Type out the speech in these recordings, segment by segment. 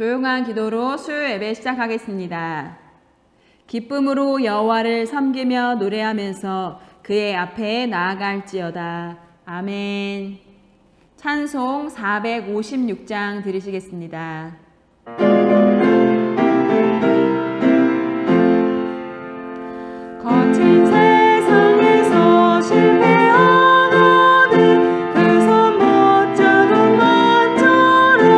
조용한 기도로 수요 예배 시작하겠습니다. 기쁨으로 여호와를 섬기며 노래하면서 그의 앞에 나아갈지어다. 아멘. 찬송 456장 들으시겠습니다. 거친 세상에서 실패하거든 그 손 못 잡은 것처럼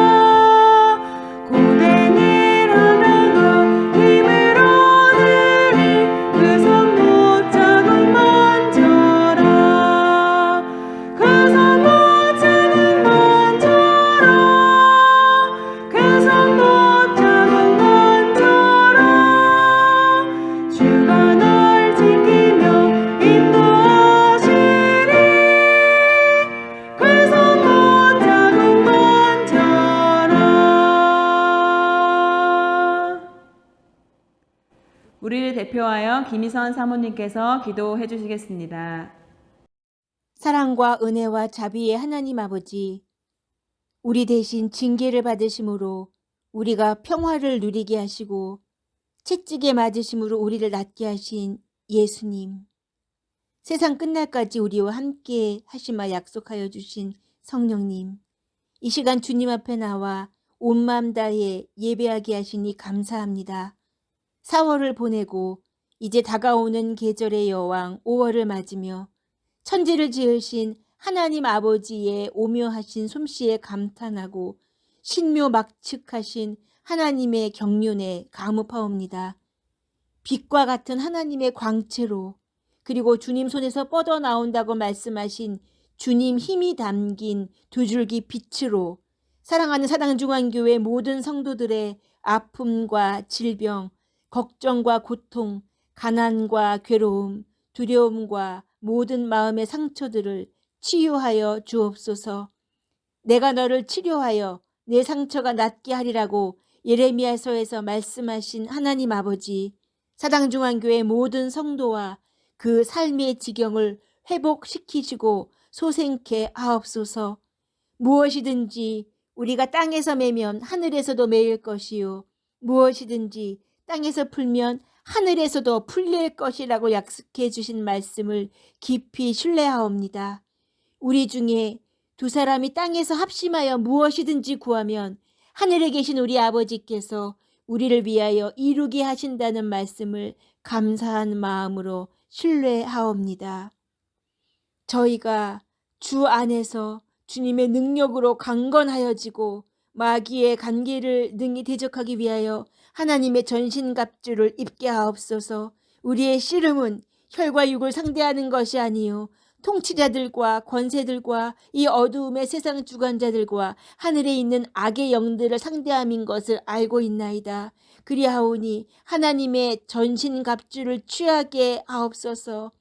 고된 일 하다가 힘을 얻으리 그 손 못 잡은 것처럼 그 손 못 잡은 것처럼 그 손 못 잡은 것처럼 주가 널 지키며 인도하시리 그 손 못 잡은 것처럼. 우리를 대표하여 김희선 사모님께서 기도해 주시겠습니다. 사랑과 은혜와 자비의 하나님 아버지, 우리 대신 징계를 받으심으로 우리가 평화를 누리게 하시고 채찍에 맞으심으로 우리를 낫게 하신 예수님, 세상 끝날까지 우리와 함께 하시마 약속하여 주신 성령님, 이 시간 주님 앞에 나와 온 마음 다해 예배하게 하시니 감사합니다. 4월을 보내고 이제 다가오는 계절의 여왕 5월을 맞으며 천지를 지으신 하나님 아버지의 오묘하신 솜씨에 감탄하고 신묘막측하신 하나님의 경륜에 감업하옵니다. 빛과 같은 하나님의 광채로 그리고 주님 손에서 뻗어나온다고 말씀하신 주님 힘이 담긴 두 줄기 빛으로 사랑하는 사랑중앙교회 모든 성도들의 아픔과 질병, 걱정과 고통, 가난과 괴로움, 두려움과 모든 마음의 상처들을 치유하여 주옵소서. 내가 너를 치료하여 내 상처가 낫게 하리라고 예레미야서에서 말씀하신 하나님 아버지, 사당중앙교회 모든 성도와 그 삶의 지경을 회복시키시고 소생케 하옵소서. 무엇이든지 우리가 땅에서 매면 하늘에서도 매일 것이요 무엇이든지 땅에서 풀면 하늘에서도 풀릴 것이라고 약속해 주신 말씀을 깊이 신뢰하옵니다. 우리 중에 두 사람이 땅에서 합심하여 무엇이든지 구하면 하늘에 계신 우리 아버지께서 우리를 위하여 이루게 하신다는 말씀을 감사한 마음으로 신뢰하옵니다. 저희가 주 안에서 주님의 능력으로 강건하여지고 마귀의 간계를 능히 대적하기 위하여 하나님의 전신갑주를 입게 하옵소서. 우리의 씨름은 혈과 육을 상대하는 것이 아니요 통치자들과 권세들과 이 어두움의 세상 주관자들과 하늘에 있는 악의 영들을 상대함인 것을 알고 있나이다. 그리하오니 하나님의 전신갑주를 취하게 하옵소서.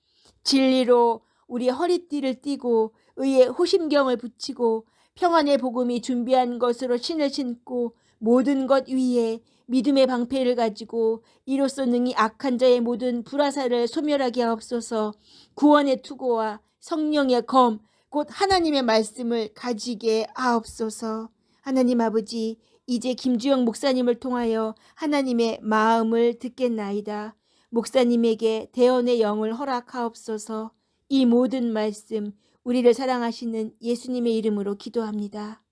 진리로 우리 허리띠를 띠고 의의 호심경을 붙이고 평안의 복음이 준비한 것으로 신을 신고 모든 것 위에 믿음의 방패를 가지고 이로써 능히 악한 자의 모든 불화살을 소멸하게 하옵소서. 구원의 투구와 성령의 검 곧 하나님의 말씀을 가지게 하옵소서. 하나님 아버지, 이제 김주영 목사님을 통하여 하나님의 마음을 듣겠나이다. 목사님에게 대언의 영을 허락하옵소서. 이 모든 말씀 우리를 사랑하시는 예수님의 이름으로 기도합니다.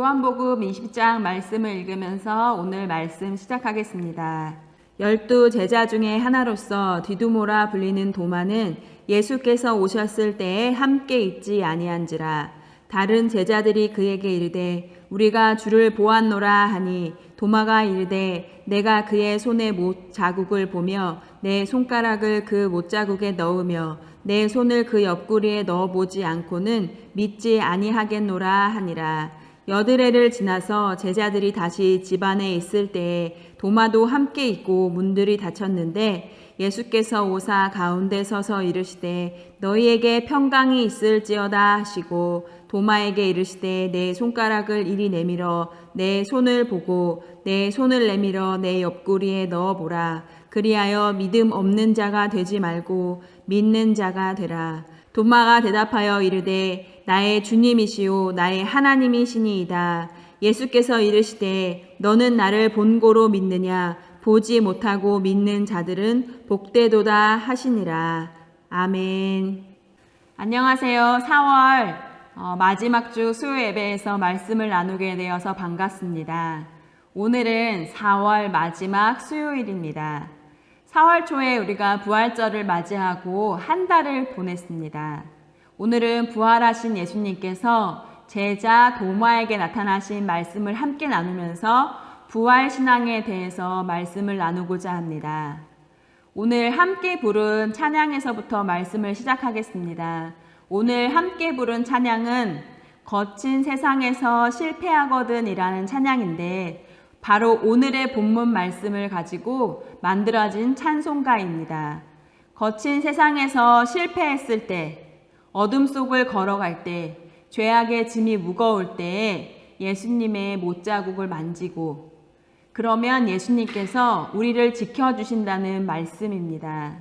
요한복음 20장 말씀을 읽으면서 오늘 말씀 시작하겠습니다. 12 제자 중에 하나로서 디두모라 불리는 도마는 예수께서 오셨을 때에 함께 있지 아니한지라. 다른 제자들이 그에게 이르되 우리가 주를 보았노라 하니 도마가 이르되 내가 그의 손에 못 자국을 보며 내 손가락을 그 못 자국에 넣으며 내 손을 그 옆구리에 넣어보지 않고는 믿지 아니하겠노라 하니라. 여드레를 지나서 제자들이 다시 집 안에 있을 때에 도마도 함께 있고 문들이 닫혔는데 예수께서 오사 가운데 서서 이르시되 너희에게 평강이 있을지어다 하시고 도마에게 이르시되 내 손가락을 이리 내밀어 내 손을 보고 내 손을 내밀어 내 옆구리에 넣어보라. 그리하여 믿음 없는 자가 되지 말고 믿는 자가 되라. 도마가 대답하여 이르되 나의 주님이시오 나의 하나님이시니이다. 예수께서 이르시되 너는 나를 본고로 믿느냐 보지 못하고 믿는 자들은 복되도다 하시니라. 아멘. 안녕하세요. 4월 마지막 주 수요 예배에서 말씀을 나누게 되어서 반갑습니다. 오늘은 4월 마지막 수요일입니다. 4월 초에 우리가 부활절을 맞이하고 한 달을 보냈습니다. 오늘은 부활하신 예수님께서 제자 도마에게 나타나신 말씀을 함께 나누면서 부활신앙에 대해서 말씀을 나누고자 합니다. 오늘 함께 부른 찬양에서부터 말씀을 시작하겠습니다. 오늘 함께 부른 찬양은 거친 세상에서 실패하거든 이라는 찬양인데 바로 오늘의 본문 말씀을 가지고 만들어진 찬송가입니다. 거친 세상에서 실패했을 때, 어둠 속을 걸어갈 때, 죄악의 짐이 무거울 때에 예수님의 못자국을 만지고 그러면 예수님께서 우리를 지켜주신다는 말씀입니다.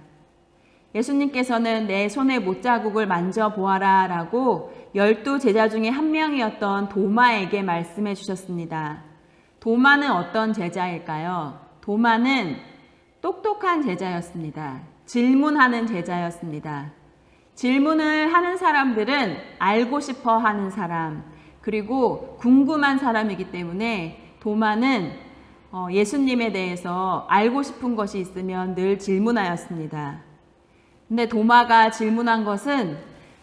예수님께서는 내 손에 못자국을 만져보아라 라고 12 제자 중에 한 명이었던 도마에게 말씀해 주셨습니다. 도마는 어떤 제자일까요? 도마는 똑똑한 제자였습니다. 질문하는 제자였습니다. 질문을 하는 사람들은 알고 싶어 하는 사람, 그리고 궁금한 사람이기 때문에 도마는 예수님에 대해서 알고 싶은 것이 있으면 늘 질문하였습니다. 근데 도마가 질문한 것은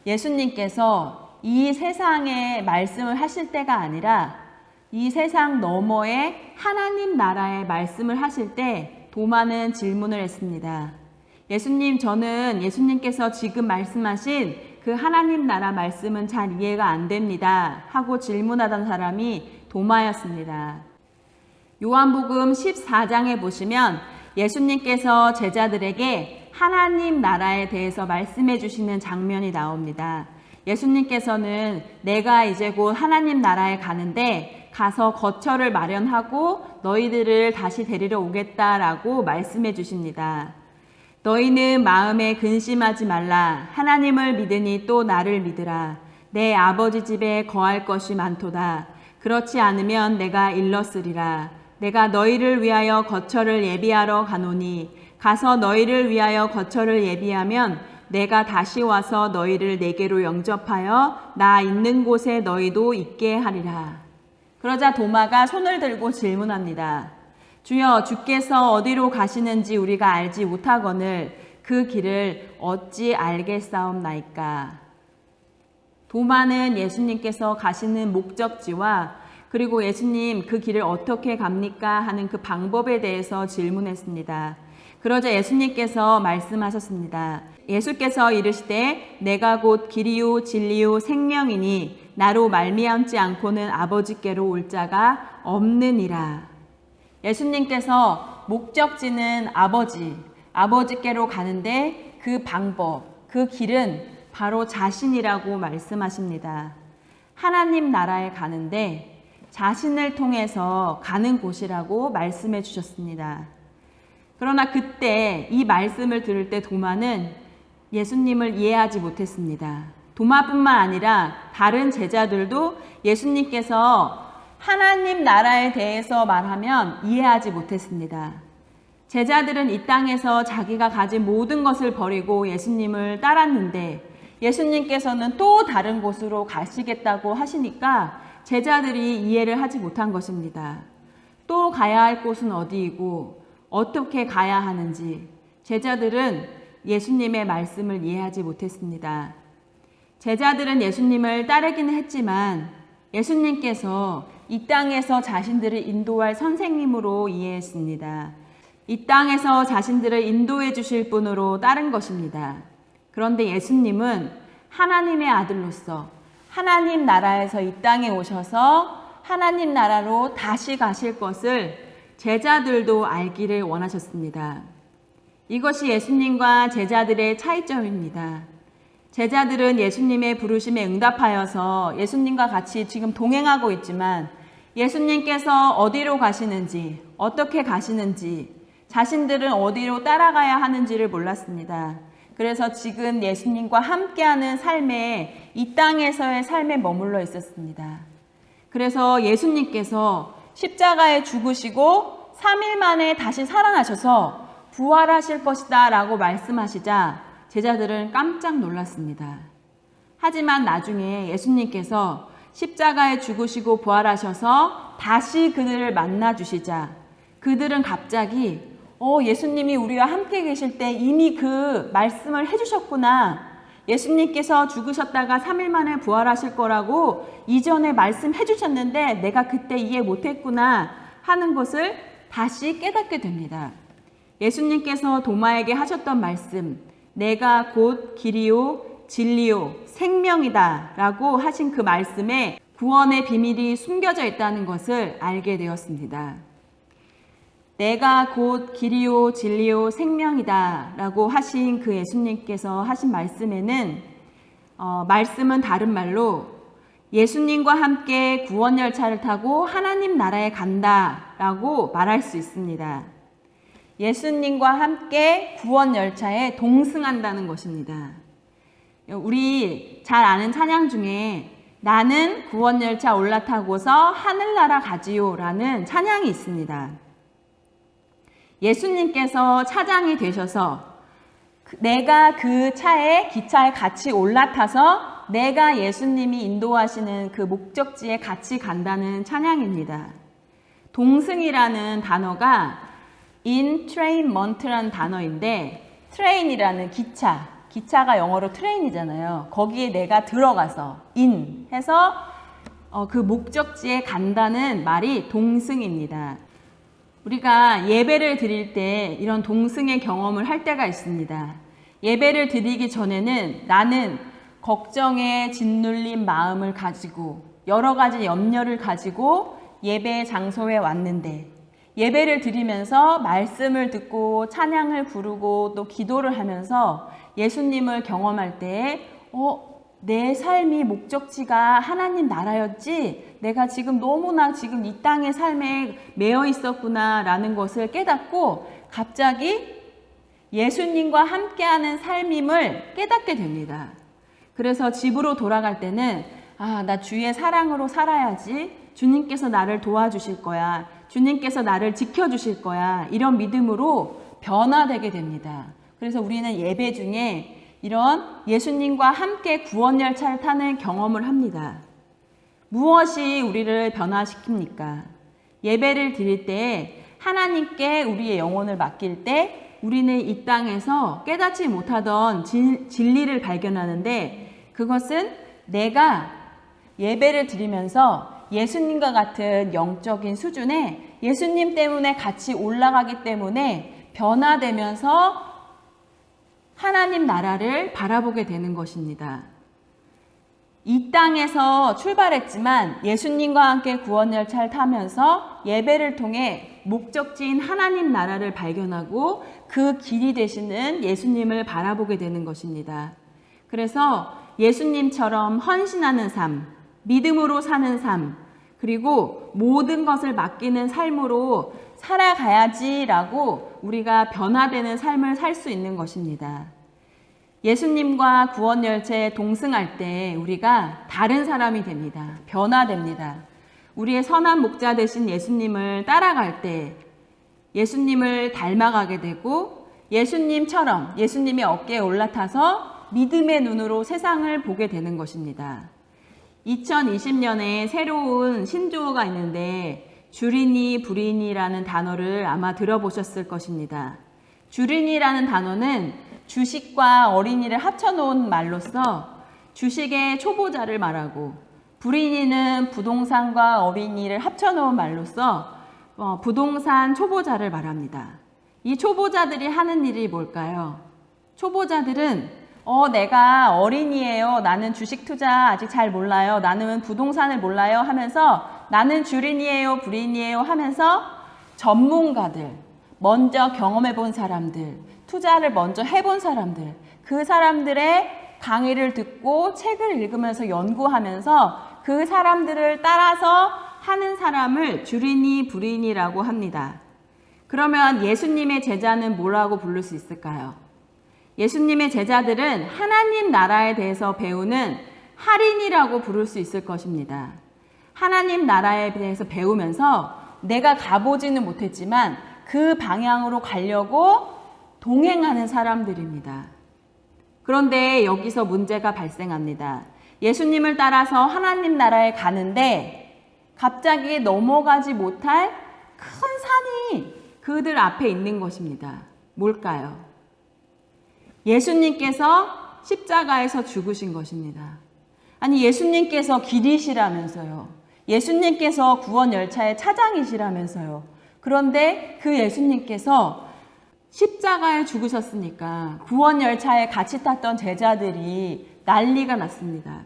예수님께서 이 세상에 말씀을 하실 때가 아니라 이 세상 너머에 하나님 나라의 말씀을 하실 때 도마는 질문을 했습니다. 예수님, 저는 예수님께서 지금 말씀하신 그 하나님 나라 말씀은 잘 이해가 안 됩니다. 하고 질문하던 사람이 도마였습니다. 요한복음 14장에 보시면 예수님께서 제자들에게 하나님 나라에 대해서 말씀해 주시는 장면이 나옵니다. 예수님께서는 내가 이제 곧 하나님 나라에 가는데 가서 거처를 마련하고 너희들을 다시 데리러 오겠다라고 말씀해 주십니다. 너희는 마음에 근심하지 말라. 하나님을 믿으니 또 나를 믿으라. 내 아버지 집에 거할 것이 많도다. 그렇지 않으면 내가 일렀으리라. 내가 너희를 위하여 거처를 예비하러 가노니 가서 너희를 위하여 거처를 예비하면 내가 다시 와서 너희를 내게로 영접하여 나 있는 곳에 너희도 있게 하리라. 그러자 도마가 손을 들고 질문합니다. 주여, 주께서 어디로 가시는지 우리가 알지 못하거늘 그 길을 어찌 알겠사옵나이까. 도마는 예수님께서 가시는 목적지와 그리고 예수님 그 길을 어떻게 갑니까 하는 그 방법에 대해서 질문했습니다. 그러자 예수님께서 말씀하셨습니다. 예수께서 이르시되 내가 곧 길이요 진리요 생명이니 나로 말미암지 않고는 아버지께로 올 자가 없느니라. 예수님께서 목적지는 아버지께로 가는데 그 방법, 그 길은 바로 자신이라고 말씀하십니다. 하나님 나라에 가는데 자신을 통해서 가는 곳이라고 말씀해 주셨습니다. 그러나 그때 이 말씀을 들을 때 도마는 예수님을 이해하지 못했습니다. 도마뿐만 아니라 다른 제자들도 예수님께서 하나님 나라에 대해서 말하면 이해하지 못했습니다. 제자들은 이 땅에서 자기가 가진 모든 것을 버리고 예수님을 따랐는데 예수님께서는 또 다른 곳으로 가시겠다고 하시니까 제자들이 이해를 하지 못한 것입니다. 또 가야 할 곳은 어디이고 어떻게 가야 하는지 제자들은 예수님의 말씀을 이해하지 못했습니다. 제자들은 예수님을 따르기는 했지만 예수님께서 이 땅에서 자신들을 인도할 선생님으로 이해했습니다. 이 땅에서 자신들을 인도해 주실 분으로 따른 것입니다. 그런데 예수님은 하나님의 아들로서 하나님 나라에서 이 땅에 오셔서 하나님 나라로 다시 가실 것을 제자들도 알기를 원하셨습니다. 이것이 예수님과 제자들의 차이점입니다. 제자들은 예수님의 부르심에 응답하여서 예수님과 같이 지금 동행하고 있지만 예수님께서 어디로 가시는지, 어떻게 가시는지, 자신들은 어디로 따라가야 하는지를 몰랐습니다. 그래서 지금 예수님과 함께하는 삶에, 이 땅에서의 삶에 머물러 있었습니다. 그래서 예수님께서 십자가에 죽으시고 3일 만에 다시 살아나셔서 부활하실 것이다 라고 말씀하시자 제자들은 깜짝 놀랐습니다. 하지만 나중에 예수님께서 십자가에 죽으시고 부활하셔서 다시 그들을 만나 주시자 그들은 갑자기 예수님이 우리와 함께 계실 때 이미 그 말씀을 해주셨구나. 예수님께서 죽으셨다가 3일 만에 부활하실 거라고 이전에 말씀해 주셨는데 내가 그때 이해 못했구나 하는 것을 다시 깨닫게 됩니다. 예수님께서 도마에게 하셨던 말씀, 내가 곧 길이요 진리요 생명이다 라고 하신 그 말씀에 구원의 비밀이 숨겨져 있다는 것을 알게 되었습니다. 내가 곧 길이요 진리요 생명이다 라고 하신 그 예수님께서 하신 말씀에는 말씀은 다른 말로 예수님과 함께 구원 열차를 타고 하나님 나라에 간다 라고 말할 수 있습니다. 예수님과 함께 구원 열차에 동승한다는 것입니다. 우리 잘 아는 찬양 중에 나는 구원 열차 올라타고서 하늘나라 가지요 라는 찬양이 있습니다. 예수님께서 차장이 되셔서 내가 그 차에 기차에 같이 올라타서 내가 예수님이 인도하시는 그 목적지에 같이 간다는 찬양입니다. 동승이라는 단어가 entrainment라는 단어인데 train이라는 기차가 영어로 트레인이잖아요. 거기에 내가 들어가서 in 해서 그 목적지에 간다는 말이 동승입니다. 우리가 예배를 드릴 때 이런 동승의 경험을 할 때가 있습니다. 예배를 드리기 전에는 나는 걱정에 짓눌린 마음을 가지고 여러 가지 염려를 가지고 예배 장소에 왔는데 예배를 드리면서 말씀을 듣고 찬양을 부르고 또 기도를 하면서 예수님을 경험할 때 내 삶이 목적지가 하나님 나라였지 내가 지금 너무나 지금 이 땅의 삶에 매여 있었구나 라는 것을 깨닫고 갑자기 예수님과 함께하는 삶임을 깨닫게 됩니다. 그래서 집으로 돌아갈 때는 나 주의 사랑으로 살아야지 주님께서 나를 도와주실 거야 주님께서 나를 지켜주실 거야 이런 믿음으로 변화되게 됩니다. 그래서 우리는 예배 중에 이런 예수님과 함께 구원 열차를 타는 경험을 합니다. 무엇이 우리를 변화시킵니까? 예배를 드릴 때 하나님께 우리의 영혼을 맡길 때 우리는 이 땅에서 깨닫지 못하던 진리를 발견하는데 그것은 내가 예배를 드리면서 예수님과 같은 영적인 수준에 예수님 때문에 같이 올라가기 때문에 변화되면서 하나님 나라를 바라보게 되는 것입니다. 이 땅에서 출발했지만 예수님과 함께 구원 열차를 타면서 예배를 통해 목적지인 하나님 나라를 발견하고 그 길이 되시는 예수님을 바라보게 되는 것입니다. 그래서 예수님처럼 헌신하는 삶, 믿음으로 사는 삶, 그리고 모든 것을 맡기는 삶으로 살아가야지라고 우리가 변화되는 삶을 살 수 있는 것입니다. 예수님과 구원 열차에 동승할 때 우리가 다른 사람이 됩니다. 변화됩니다. 우리의 선한 목자 되신 예수님을 따라갈 때 예수님을 닮아가게 되고 예수님처럼 예수님의 어깨에 올라타서 믿음의 눈으로 세상을 보게 되는 것입니다. 2020년에 새로운 신조어가 있는데 주린이, 불인이라는 단어를 아마 들어보셨을 것입니다. 주린이라는 단어는 주식과 어린이를 합쳐놓은 말로서 주식의 초보자를 말하고, 불인이는 부동산과 어린이를 합쳐놓은 말로서 부동산 초보자를 말합니다. 이 초보자들이 하는 일이 뭘까요? 초보자들은 내가 어린이에요. 나는 주식 투자 아직 잘 몰라요. 나는 부동산을 몰라요 하면서 나는 주린이에요, 불인이에요 하면서 전문가들, 먼저 경험해 본 사람들, 투자를 먼저 해본 사람들, 그 사람들의 강의를 듣고 책을 읽으면서 연구하면서 그 사람들을 따라서 하는 사람을 주린이, 불인이라고 합니다. 그러면 예수님의 제자는 뭐라고 부를 수 있을까요? 예수님의 제자들은 하나님 나라에 대해서 배우는 할인이라고 부를 수 있을 것입니다. 하나님 나라에 대해서 배우면서 내가 가보지는 못했지만 그 방향으로 가려고 동행하는 사람들입니다. 그런데 여기서 문제가 발생합니다. 예수님을 따라서 하나님 나라에 가는데 갑자기 넘어가지 못할 큰 산이 그들 앞에 있는 것입니다. 뭘까요? 예수님께서 십자가에서 죽으신 것입니다. 아니, 예수님께서 길이시라면서요. 예수님께서 구원 열차의 차장이시라면서요. 그런데 그 예수님께서 십자가에 죽으셨으니까 구원 열차에 같이 탔던 제자들이 난리가 났습니다.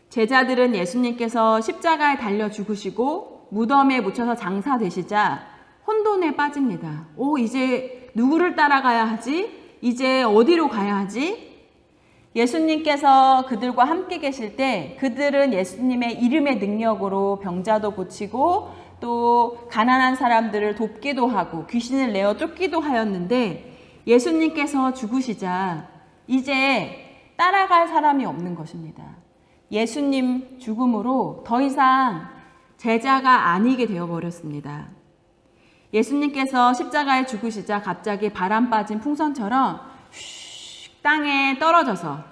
제자들은 예수님께서 십자가에 달려 죽으시고 무덤에 묻혀서 장사되시자 혼돈에 빠집니다. 이제 누구를 따라가야 하지? 이제 어디로 가야 하지? 예수님께서 그들과 함께 계실 때 그들은 예수님의 이름의 능력으로 병자도 고치고 또 가난한 사람들을 돕기도 하고 귀신을 내어 쫓기도 하였는데 예수님께서 죽으시자 이제 따라갈 사람이 없는 것입니다. 예수님 죽음으로 더 이상 제자가 아니게 되어버렸습니다. 예수님께서 십자가에 죽으시자 갑자기 바람 빠진 풍선처럼 땅에 떨어져서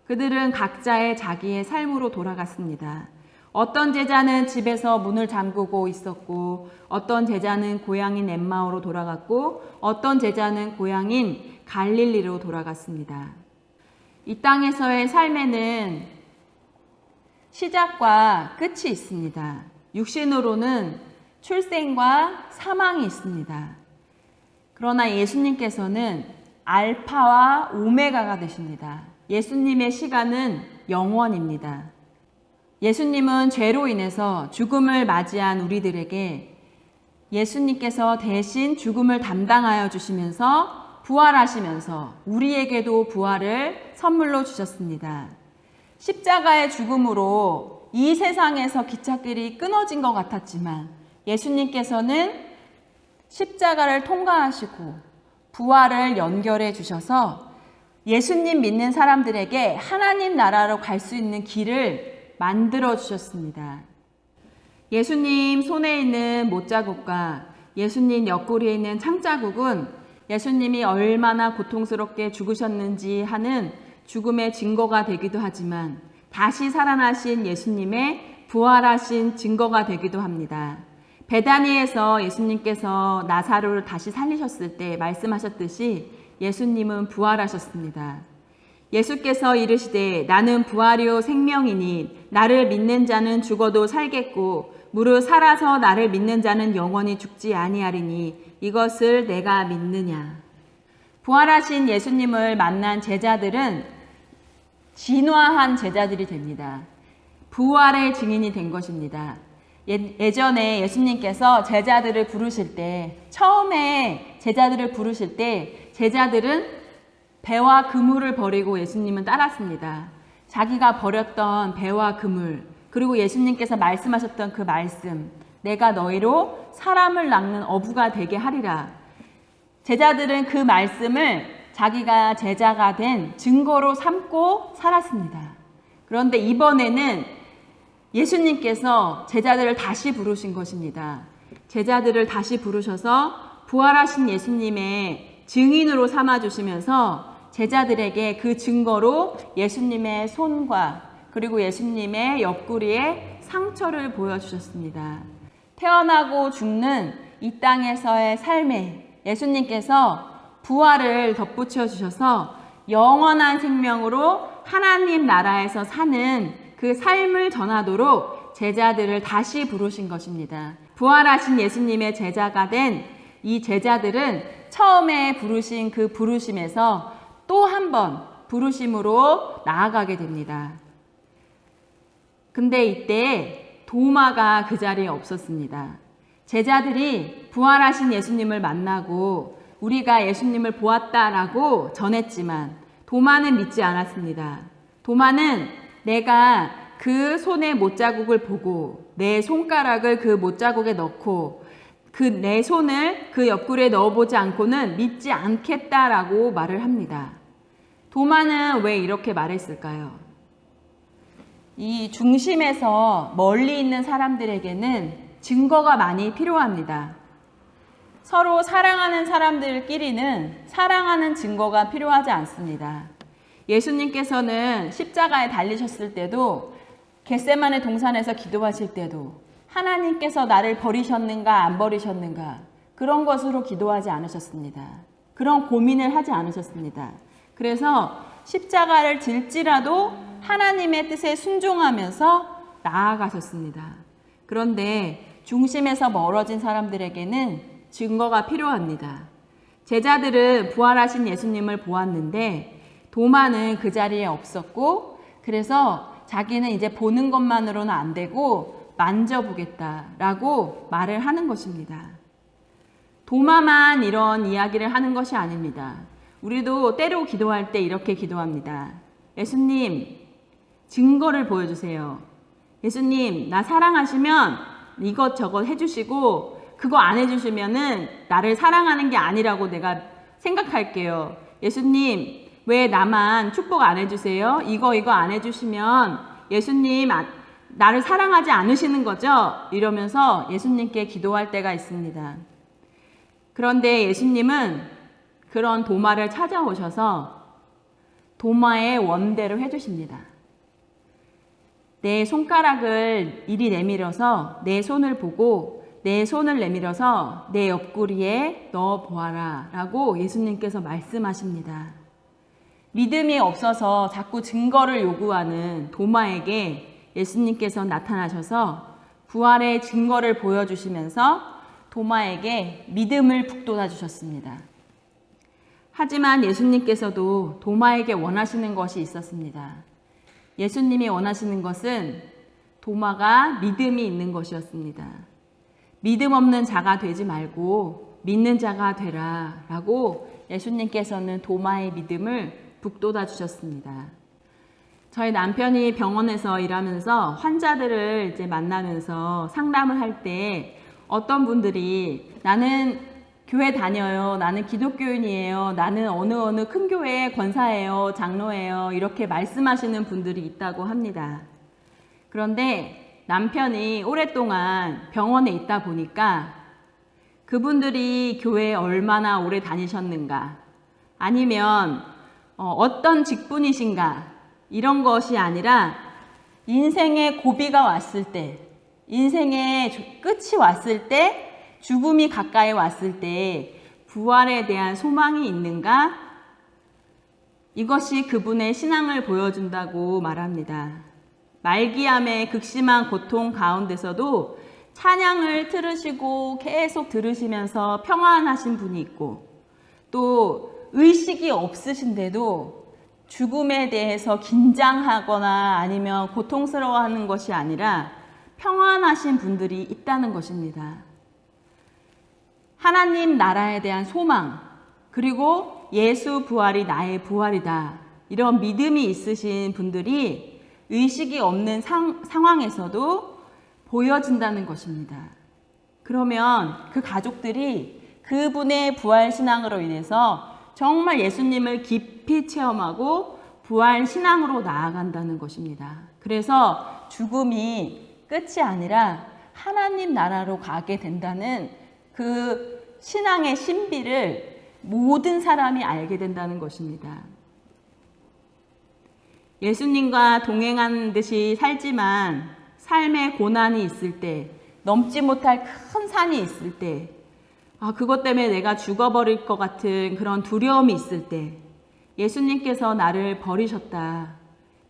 그들은 각자의 자기의 삶으로 돌아갔습니다. 어떤 제자는 집에서 문을 잠그고 있었고, 어떤 제자는 고향인 엠마오로 돌아갔고, 어떤 제자는 고향인 갈릴리로 돌아갔습니다. 이 땅에서의 삶에는 시작과 끝이 있습니다. 육신으로는 출생과 사망이 있습니다. 그러나 예수님께서는 알파와 오메가가 되십니다. 예수님의 시간은 영원입니다. 예수님은 죄로 인해서 죽음을 맞이한 우리들에게 예수님께서 대신 죽음을 담당하여 주시면서 부활하시면서 우리에게도 부활을 선물로 주셨습니다. 십자가의 죽음으로 이 세상에서 기찻길이 끊어진 것 같았지만 예수님께서는 십자가를 통과하시고 부활을 연결해 주셔서 예수님 믿는 사람들에게 하나님 나라로 갈 수 있는 길을 만들어 주셨습니다. 예수님 손에 있는 못자국과 예수님 옆구리에 있는 창자국은 예수님이 얼마나 고통스럽게 죽으셨는지 하는 죽음의 증거가 되기도 하지만 다시 살아나신 예수님의 부활하신 증거가 되기도 합니다. 베다니에서 예수님께서 나사로를 다시 살리셨을 때 말씀하셨듯이 예수님은 부활하셨습니다. 예수께서 이르시되 나는 부활이요 생명이니 나를 믿는 자는 죽어도 살겠고 무릇 살아서 나를 믿는 자는 영원히 죽지 아니하리니 이것을 내가 믿느냐. 부활하신 예수님을 만난 제자들은 진화한 제자들이 됩니다. 부활의 증인이 된 것입니다. 예전에 예수님께서 제자들을 부르실 때 처음에 제자들을 부르실 때 제자들은 배와 그물을 버리고 예수님은 따랐습니다. 자기가 버렸던 배와 그물, 그리고 예수님께서 말씀하셨던 그 말씀, 내가 너희로 사람을 낚는 어부가 되게 하리라. 제자들은 그 말씀을 자기가 제자가 된 증거로 삼고 살았습니다. 그런데 이번에는 예수님께서 제자들을 다시 부르신 것입니다. 제자들을 다시 부르셔서 부활하신 예수님의 증인으로 삼아주시면서 제자들에게 그 증거로 예수님의 손과 그리고 예수님의 옆구리에 상처를 보여주셨습니다. 태어나고 죽는 이 땅에서의 삶에 예수님께서 부활을 덧붙여 주셔서 영원한 생명으로 하나님 나라에서 사는 그 삶을 전하도록 제자들을 다시 부르신 것입니다. 부활하신 예수님의 제자가 된 이 제자들은 처음에 부르신 그 부르심에서 또 한 번 부르심으로 나아가게 됩니다. 근데 이때 도마가 그 자리에 없었습니다. 제자들이 부활하신 예수님을 만나고 우리가 예수님을 보았다라고 전했지만 도마는 믿지 않았습니다. 도마는 내가 그 손의 못자국을 보고 내 손가락을 그 못자국에 넣고 그 내 손을 그 옆구리에 넣어보지 않고는 믿지 않겠다라고 말을 합니다. 도마는 왜 이렇게 말했을까요? 이 중심에서 멀리 있는 사람들에게는 증거가 많이 필요합니다. 서로 사랑하는 사람들끼리는 사랑하는 증거가 필요하지 않습니다. 예수님께서는 십자가에 달리셨을 때도 겟세마네 동산에서 기도하실 때도 하나님께서 나를 버리셨는가 안 버리셨는가 그런 것으로 기도하지 않으셨습니다. 그런 고민을 하지 않으셨습니다. 그래서 십자가를 질지라도 하나님의 뜻에 순종하면서 나아가셨습니다. 그런데 중심에서 멀어진 사람들에게는 증거가 필요합니다. 제자들은 부활하신 예수님을 보았는데 도마는 그 자리에 없었고 그래서 자기는 이제 보는 것만으로는 안 되고 만져보겠다라고 말을 하는 것입니다. 도마만 이런 이야기를 하는 것이 아닙니다. 우리도 때로 기도할 때 이렇게 기도합니다. 예수님, 증거를 보여주세요. 예수님, 나 사랑하시면 이것저것 해주시고 그거 안 해주시면은 나를 사랑하는 게 아니라고 내가 생각할게요. 예수님, 왜 나만 축복 안 해주세요? 이거 안 해주시면 예수님 나를 사랑하지 않으시는 거죠? 이러면서 예수님께 기도할 때가 있습니다. 그런데 예수님은 그런 도마를 찾아오셔서 도마의 원대로 해주십니다. 내 손가락을 이리 내밀어서 내 손을 보고 내 손을 내밀어서 내 옆구리에 넣어 보아라 라고 예수님께서 말씀하십니다. 믿음이 없어서 자꾸 증거를 요구하는 도마에게 예수님께서 나타나셔서 부활의 증거를 보여주시면서 도마에게 믿음을 북돋아 주셨습니다. 하지만 예수님께서도 도마에게 원하시는 것이 있었습니다. 예수님이 원하시는 것은 도마가 믿음이 있는 것이었습니다. 믿음 없는 자가 되지 말고 믿는 자가 되라 라고 예수님께서는 도마의 믿음을 북돋아 주셨습니다. 저희 남편이 병원에서 일하면서 환자들을 이제 만나면서 상담을 할 때 어떤 분들이 나는 교회 다녀요. 나는 기독교인이에요. 나는 어느 큰 교회의 권사예요. 장로예요. 이렇게 말씀하시는 분들이 있다고 합니다. 그런데 남편이 오랫동안 병원에 있다 보니까 그분들이 교회에 얼마나 오래 다니셨는가 아니면 어떤 직분이신가 이런 것이 아니라 인생의 고비가 왔을 때 인생의 끝이 왔을 때 죽음이 가까이 왔을 때 부활에 대한 소망이 있는가? 이것이 그분의 신앙을 보여준다고 말합니다. 말기암의 극심한 고통 가운데서도 찬양을 들으시고 계속 들으시면서 평안하신 분이 있고 또 의식이 없으신데도 죽음에 대해서 긴장하거나 아니면 고통스러워하는 것이 아니라 평안하신 분들이 있다는 것입니다. 하나님 나라에 대한 소망, 그리고 예수 부활이 나의 부활이다. 이런 믿음이 있으신 분들이 의식이 없는 상황에서도 보여진다는 것입니다. 그러면 그 가족들이 그분의 부활 신앙으로 인해서 정말 예수님을 깊이 체험하고 부활 신앙으로 나아간다는 것입니다. 그래서 죽음이 끝이 아니라 하나님 나라로 가게 된다는 그 신앙의 신비를 모든 사람이 알게 된다는 것입니다. 예수님과 동행한 듯이 살지만 삶의 고난이 있을 때, 넘지 못할 큰 산이 있을 때, 그것 때문에 내가 죽어버릴 것 같은 그런 두려움이 있을 때, 예수님께서 나를 버리셨다.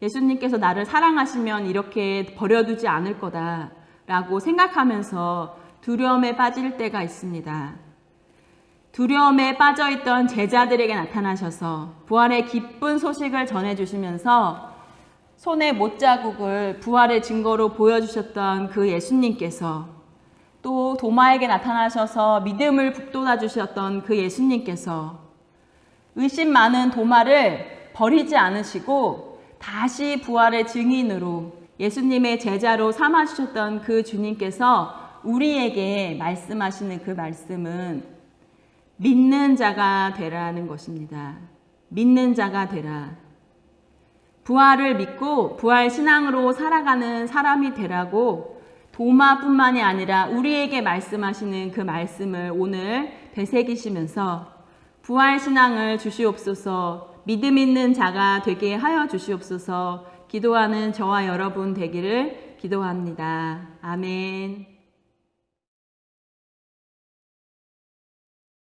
예수님께서 나를 사랑하시면 이렇게 버려두지 않을 거다라고 생각하면서 두려움에 빠질 때가 있습니다. 두려움에 빠져있던 제자들에게 나타나셔서 부활의 기쁜 소식을 전해주시면서 손에 못자국을 부활의 증거로 보여주셨던 그 예수님께서, 또 도마에게 나타나셔서 믿음을 북돋아 주셨던 그 예수님께서 의심 많은 도마를 버리지 않으시고 다시 부활의 증인으로 예수님의 제자로 삼아주셨던 그 주님께서 우리에게 말씀하시는 그 말씀은 믿는 자가 되라는 것입니다. 믿는 자가 되라. 부활을 믿고 부활 신앙으로 살아가는 사람이 되라고 도마뿐만이 아니라 우리에게 말씀하시는 그 말씀을 오늘 되새기시면서 부활 신앙을 주시옵소서, 믿음 있는 자가 되게 하여 주시옵소서 기도하는 저와 여러분 되기를 기도합니다. 아멘.